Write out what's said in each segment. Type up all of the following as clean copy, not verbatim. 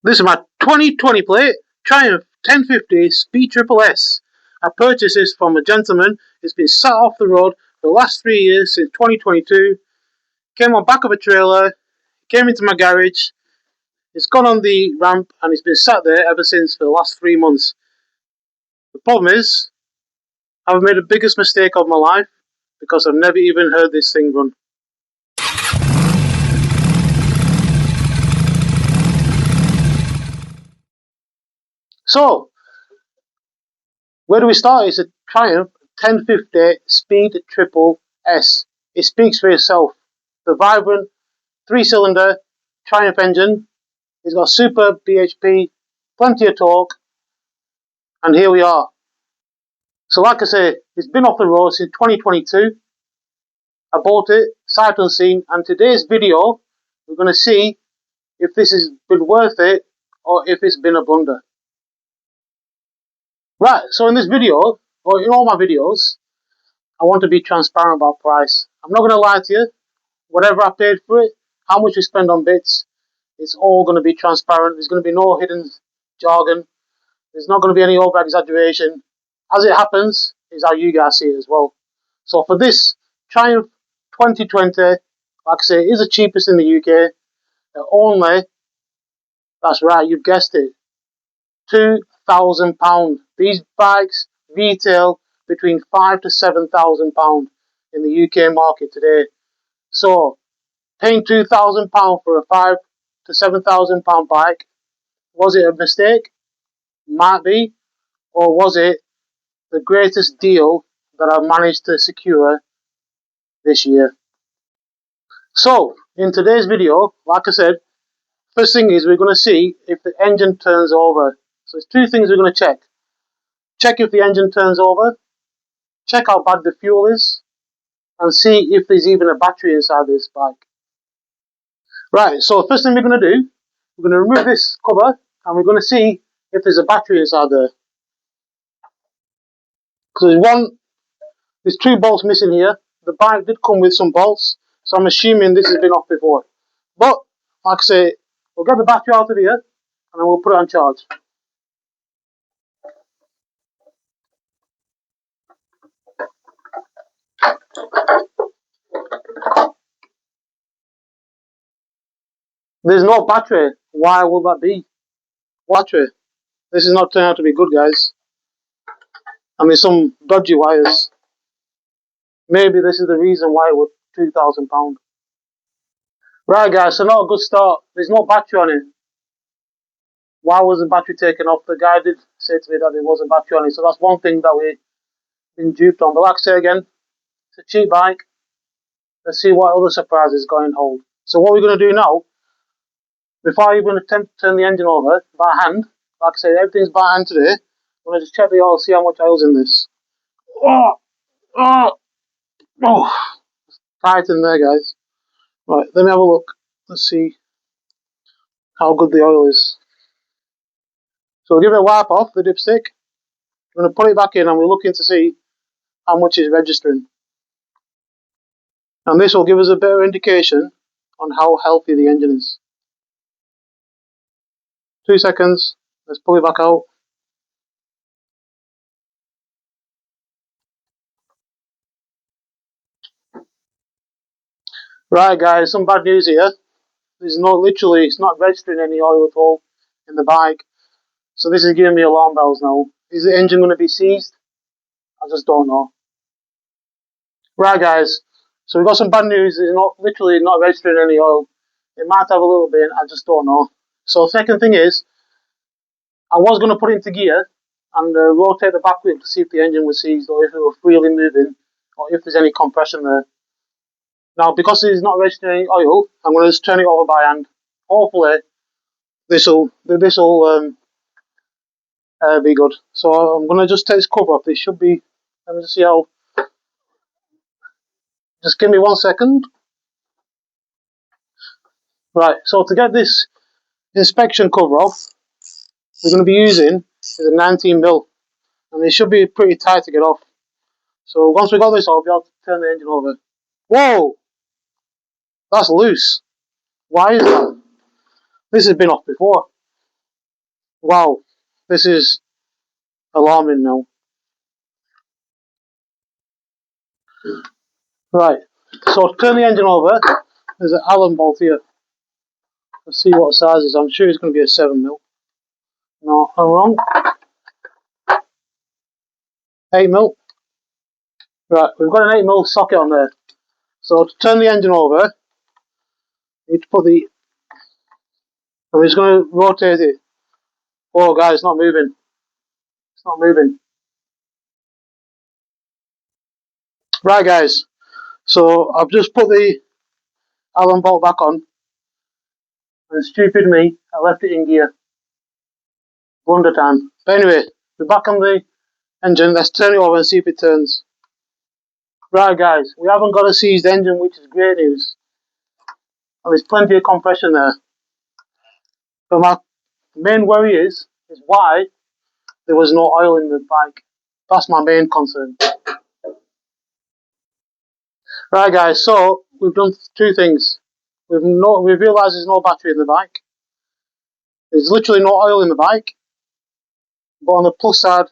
This is my 2020 plate Triumph 1050 Speed Triple S. I purchased this from a gentleman. It's been sat off the road for the last 3 years since 2022. Came on back of a trailer, came into my garage. It's gone on the ramp and it's been sat there ever since for the last 3 months. The problem is, I've made the biggest mistake of my life because I've never even heard this thing run. So, where do we start? It's a Triumph 1050 Speed Triple S. It speaks for itself. The vibrant 3-cylinder Triumph engine. It's got super BHP, plenty of torque, and here we are. So like I say, it's been off the road since 2022. I bought it, sight unseen, and today's video, we're going to see if this has been worth it or if it's been a blunder. Right, so in this video, or in all my videos, I want to be transparent about price. I'm not going to lie to you. Whatever I paid for it, how much we spend on bits, it's all going to be transparent. There's going to be no hidden jargon. There's not going to be any over exaggeration. As it happens, is how you guys see it as well. So for this Triumph 2020, like I say, it is the cheapest in the UK. Only, that's right, you've guessed it, £2,000. These bikes retail between £5,000 to £7,000 in the UK market today. So paying £2,000 for a £5,000 to £7,000 bike, was it a mistake? Might be. Or was it the greatest deal that I've managed to secure this year? So, in today's video, like I said, first thing is we're going to see if the engine turns over. So there's two things we're going to check. Check if the engine turns over, check how bad the fuel is, and see if there's even a battery inside this bike. Right, so first thing we're going to do, we're going to remove this cover and we're going to see if there's a battery inside there. Because there's two bolts missing here. The bike did come with some bolts, so I'm assuming this has been off before. But, like I say, we'll get the battery out of here and then we'll put it on charge. There's no battery. Why will that be? Battery. This is not turning out to be good, guys. I mean, some dodgy wires. Maybe this is the reason why it was £2,000. Right, guys, so not a good start. There's no battery on it. Why was the battery taken off? The guy did say to me that there was a battery on it, so that's one thing that we've been duped on. But like I say again, it's a cheap bike. Let's see what other surprises got in hold. So what we're going to do now, before I even attempt to turn the engine over by hand, like I say, everything's by hand today. I'm going to just check the oil, see how much oil's in this. Oh, tight in there, guys. Right, let me have a look. Let's see how good the oil is. So we'll give it a wipe off the dipstick. We're going to put it back in and we're looking to see how much is registering. And this will give us a better indication on how healthy the engine is. 2 seconds. Let's pull it back out. Right, guys, some bad news here. There's it's not registering any oil at all in the bike. So this is giving me alarm bells now. Is the engine going to be seized? I just don't know. Right, guys, so we've got some bad news. It's not registering any oil. It might have a little bit, I just don't know. So second thing is, I was going to put it into gear and rotate the back wheel to see if the engine was seized or if it was freely moving or if there's any compression there. Now, because it's not registering any oil, I'm going to just turn it over by hand. Hopefully, this will be good. So I'm going to just take this cover off. This should be. Let me just see how. Just give me 1 second. Right. So to get this inspection cover off, we're going to be using is a 19mm, and it should be pretty tight to get off. So once we got this off, I'll be able to turn the engine over. Whoa! That's loose. Why is that? This has been off before. Wow, this is alarming now. Right, so turn the engine over. There's an Allen bolt here. Let's see what size it is. I'm sure it's going to be a 7mm. No, I'm wrong. 8mm. Right, we've got an 8mm socket on there. So to turn the engine over, you need to put the... I'm just going to rotate it. Oh guys, it's not moving. It's not moving. Right guys, so I've just put the Allen bolt back on. And stupid me, I left it in gear. Blunder time. But anyway, we're back on the engine. Let's turn it over and see if it turns. Right guys, we haven't got a seized engine, which is great news. And there's plenty of compression there. But my main worry is why there was no oil in the bike. That's my main concern. Right guys, so we've done two things. We've realised there's no battery in the bike. There's literally no oil in the bike. But on the plus side,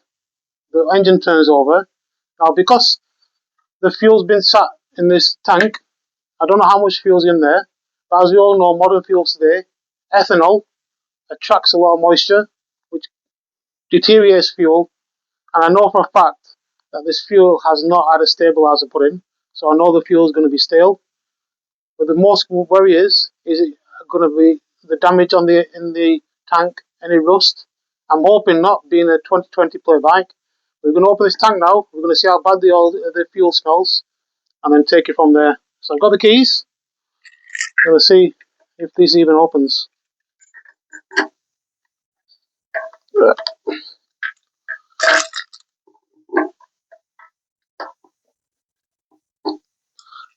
the engine turns over. Now because the fuel's been sat in this tank, I don't know how much fuel's in there. But as we all know, modern fuels today, ethanol attracts a lot of moisture, which deteriorates fuel. And I know for a fact that this fuel has not had a stabiliser put in. So I know the fuel is going to be stale. But the most worry is it going to be the damage on in the tank, any rust? I'm hoping not, being a 2020 plate bike. We're going to open this tank now. We're going to see how bad the fuel smells, and then take it from there. So I've got the keys. I'm going to see if this even opens.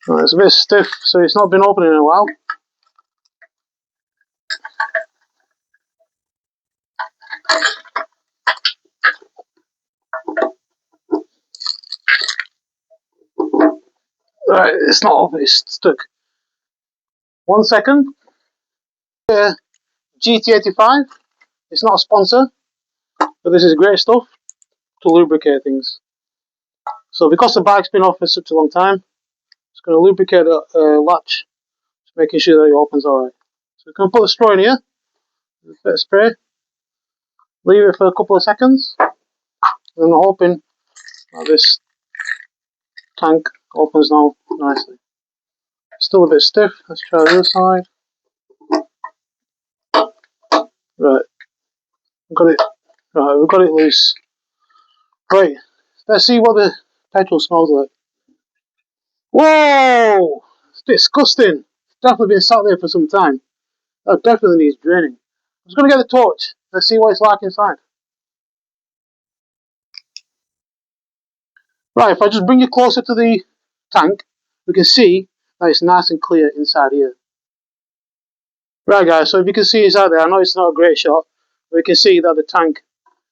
Right, it's a bit stiff, so it's not been opening in a while. Right, it's not open, it's stuck. 1 second. GT85. It's not a sponsor, but this is great stuff to lubricate things. So because the bike's been off for such a long time, it's going to lubricate the latch, just making sure that it opens alright. So we're going to put the straw in here, a bit of spray, leave it for a couple of seconds, and I'm hoping that this tank opens now nicely. Still a bit stiff. Let's try the other side. Right, we've got it. Right, we've got it loose. Right, let's see what the petrol smells like. Whoa! It's disgusting. It's definitely been sat there for some time. That definitely needs draining. I'm just going to get the torch. Let's see what it's like inside. Right, if I just bring you closer to the tank, we can see that it's nice and clear inside here. Right guys, so if you can see inside there, I know it's not a great shot, but you can see that the tank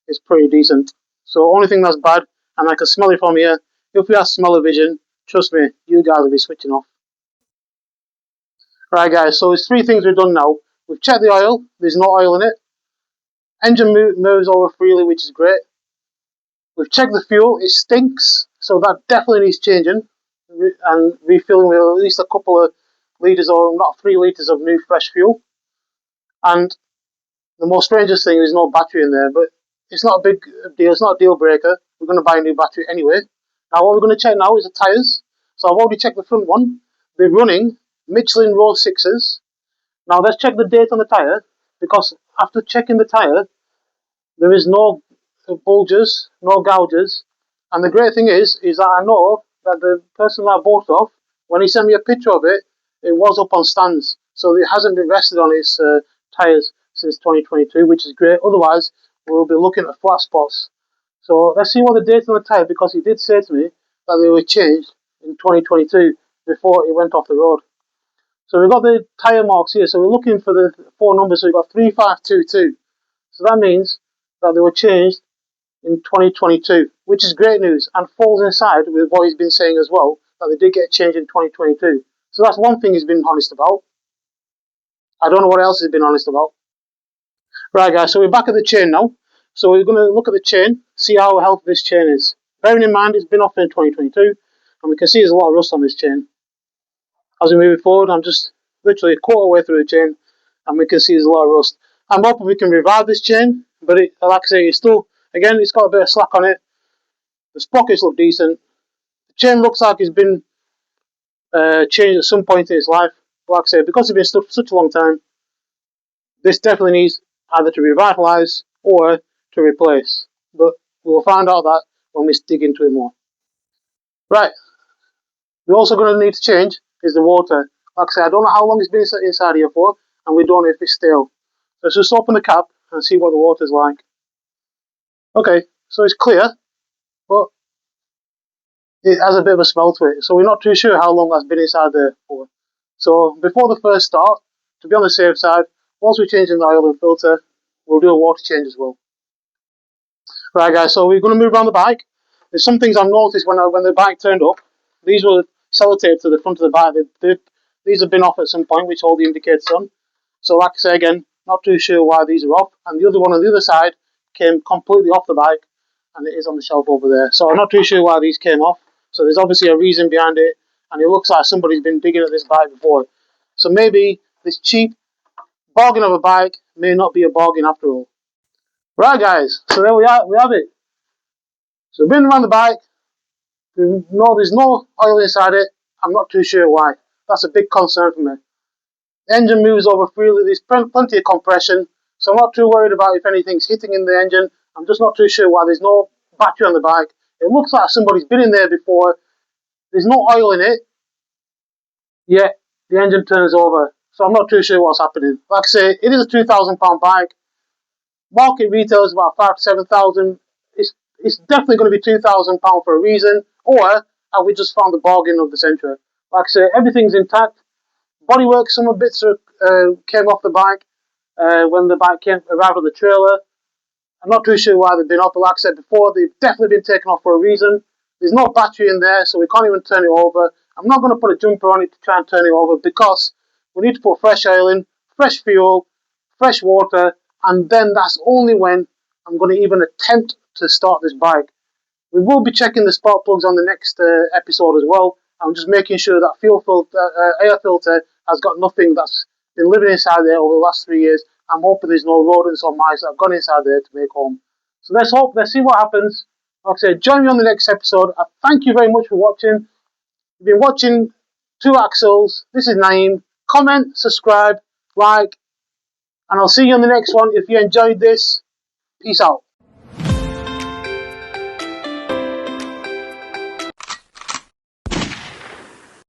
is pretty decent. So only thing that's bad, and I can smell it from here, if you have smell-o-vision, trust me, you guys will be switching off. Right guys, so there's three things we've done now. We've checked the oil, there's no oil in it. Engine moves over freely, which is great. We've checked the fuel, it stinks, so that definitely needs changing and refilling with at least a couple of litres, or not 3 litres of new fresh fuel. And the most strangest thing is no battery in there, but it's not a big deal, it's not a deal breaker. We're going to buy a new battery anyway. Now what we're going to check now is the tyres. So I've already checked the front one. They're running Michelin Row 6s. Now let's check the date on the tyre, because after checking the tyre, there is no bulges, no gouges, and the great thing is that I know that the person that I bought it off, when he sent me a picture of it, it was up on stands, so it hasn't been rested on its tyres since 2022, which is great. Otherwise, we'll be looking at flat spots. So let's see what the date on the tyre, because he did say to me that they were changed in 2022 before it went off the road. So we've got the tyre marks here, so we're looking for the 4 numbers, so we've got 3522. So that means that they were changed in 2022, which is great news and falls inside with what he's been saying as well, that they did get changed in 2022. So that's one thing he's been honest about. I don't know what else he's been honest about. Right guys, so we're back at the chain now. So we're going to look at the chain, see how healthy this chain is. Bearing in mind it's been off in 2022, and we can see there's a lot of rust on this chain. As we move forward, I'm just literally a quarter way through the chain, and we can see there's a lot of rust. I'm hoping we can revive this chain, but like I say, it's still, again, it's got a bit of slack on it. The sprockets look decent. The chain looks like it's been changed at some point in its life. But like I say, because it's been stuck for such a long time, this definitely needs either to revitalise or to replace. But we'll find out that when we dig into it more. Right, we're also going to need to change is the water. Like I said, I don't know how long it's been inside here for, and we don't know if it's stale. So let's just open the cap and see what the water's like. Okay, so it's clear, but it has a bit of a smell to it, so we're not too sure how long that's been inside there for. So before the first start, to be on the safe side, once we change in the oil and filter, we'll do a water change as well. Right guys, so we're going to move around the bike. There's some things I've noticed when the bike turned up. These were sellotaped to the front of the bike. These have been off at some point, which all the indicators on. So like I say again, not too sure why these are off. And the other one on the other side came completely off the bike, and it is on the shelf over there. So I'm not too sure why these came off. So there's obviously a reason behind it, and it looks like somebody's been digging at this bike before. So maybe this cheap bargain of a bike may not be a bargain after all. Right guys, so there we are, we have it. So we've been around the bike, there's no oil inside it. I'm not too sure why. That's a big concern for me. The engine moves over freely, there's plenty of compression, so I'm not too worried about if anything's hitting in the engine. I'm just not too sure why there's no battery on the bike. It looks like somebody's been in there before. There's no oil in it, yet the engine turns over. So I'm not too sure what's happening. Like I say, it is a £2,000 bike. Market retail is about 5 to 7,000. It's definitely going to be £2,000 for a reason, or have we just found the bargain of the century? Like I say, everything's intact. Bodywork, some of the bits came off the bike when the bike arrived on the trailer. I'm not too sure why they've been off, but like I said before, they've definitely been taken off for a reason. There's no battery in there, so we can't even turn it over. I'm not going to put a jumper on it to try and turn it over because we need to put fresh oil in, fresh fuel, fresh water, and then that's only when I'm going to even attempt to start this bike. We will be checking the spark plugs on the next episode as well. I'm just making sure that air filter has got nothing that's been living inside there over the last 3 years. I'm hoping there's no rodents or mice that have gone inside there to make home. So let's see what happens. Like I said, join me on the next episode. I thank you very much for watching. You've been watching Two Axles. This is Naeem. Comment, subscribe, like, and I'll see you on the next one. If you enjoyed this, peace out.